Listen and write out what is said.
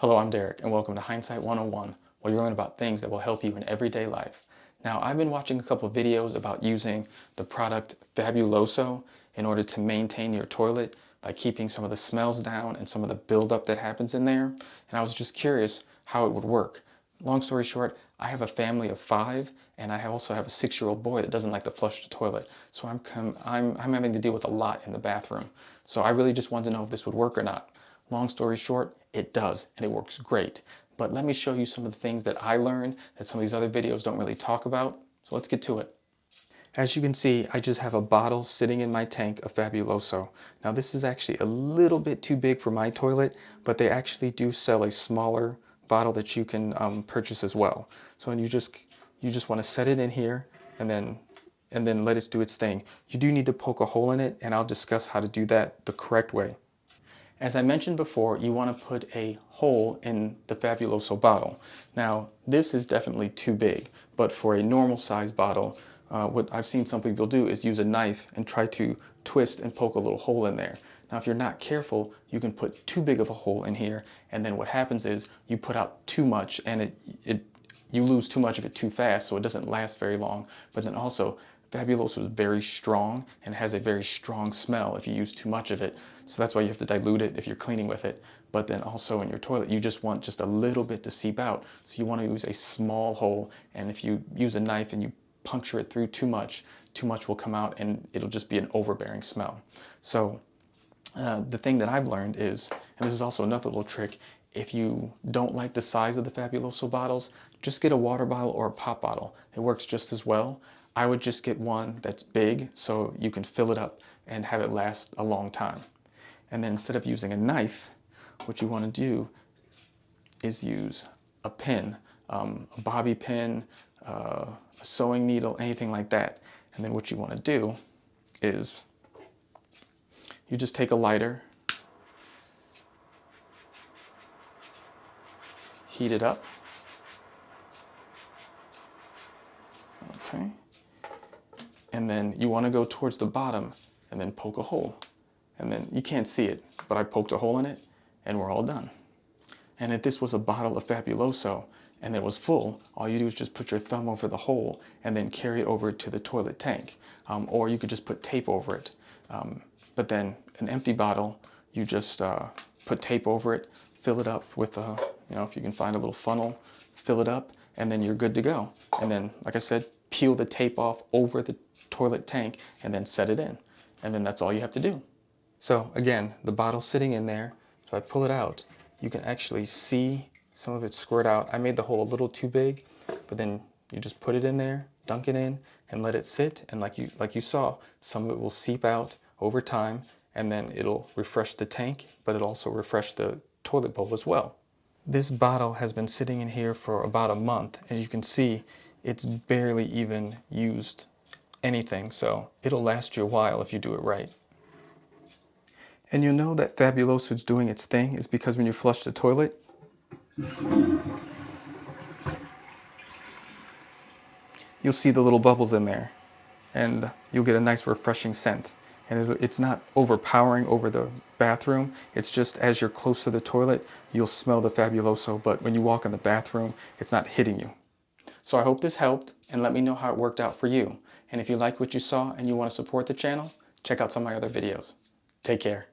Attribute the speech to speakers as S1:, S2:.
S1: Hello, I'm Derek, and welcome to Hindsight 101, where you learn about things that will help you in everyday life. Now, I've been watching a couple of videos about using the product Fabuloso in order to maintain your toilet by keeping some of the smells down and some of the buildup that happens in there. And I was just curious how it would work. Long story short, I have a family of 5, and I also have a 6-year-old boy that doesn't like to flush the toilet. So I'm having to deal with a lot in the bathroom. So I really just wanted to know if this would work or not. Long story short, it does, and it works great. But let me show you some of the things that I learned that some of these other videos don't really talk about. So let's get to it. As you can see, I just have a bottle sitting in my tank of Fabuloso. Now this is actually a little bit too big for my toilet, but they actually do sell a smaller bottle that you can purchase as well. So you just want to set it in here and then let it do its thing. You do need to poke a hole in it, and I'll discuss how to do that the correct way. As I mentioned before, you want to put a hole in the Fabuloso bottle. Now, this is definitely too big, but for a normal size bottle, what I've seen some people do is use a knife and try to twist and poke a little hole in there. Now, if you're not careful, you can put too big of a hole in here, and then what happens is you put out too much, and you lose too much of it too fast, so it doesn't last very long. But then also, Fabuloso is very strong and has a very strong smell if you use too much of it. So that's why you have to dilute it if you're cleaning with it. But then also in your toilet, you just want just a little bit to seep out. So you want to use a small hole. And if you use a knife and you puncture it through too much will come out and it'll just be an overbearing smell. So the thing that I've learned is, and this is also another little trick, if you don't like the size of the Fabuloso bottles, just get a water bottle or a pop bottle. It works just as well. I would just get one that's big so you can fill it up and have it last a long time. And then instead of using a knife, what you want to do is use a pin, a bobby pin, a sewing needle, anything like that. And then what you want to do is you just take a lighter, heat it up. Okay. And then you want to go towards the bottom and then poke a hole. And then you can't see it, but I poked a hole in it and we're all done. And if this was a bottle of Fabuloso and it was full, all you do is just put your thumb over the hole and then carry it over to the toilet tank. Or you could just put tape over it. But then an empty bottle, you just put tape over it, fill it up with if you can find a little funnel, fill it up, and then you're good to go. And then, like I said, peel the tape off over the toilet tank and then set it in. And then that's all you have to do. So again, the bottle's sitting in there. If I pull it out, you can actually see some of it squirt out. I made the hole a little too big, but then you just put it in there, dunk it in, and let it sit. And like you saw, some of it will seep out over time, and then it'll refresh the tank, but it'll also refresh the toilet bowl as well. This bottle has been sitting in here for about a month, and you can see it's barely even used anything, so it'll last you a while if you do it right. And you'll know that Fabuloso is doing its thing is because when you flush the toilet, you'll see the little bubbles in there, and you'll get a nice refreshing scent. And it's not overpowering over the bathroom, it's just as you're close to the toilet, you'll smell the Fabuloso, but when you walk in the bathroom, it's not hitting you. So I hope this helped, and let me know how it worked out for you. And if you like what you saw and you want to support the channel, check out some of my other videos. Take care.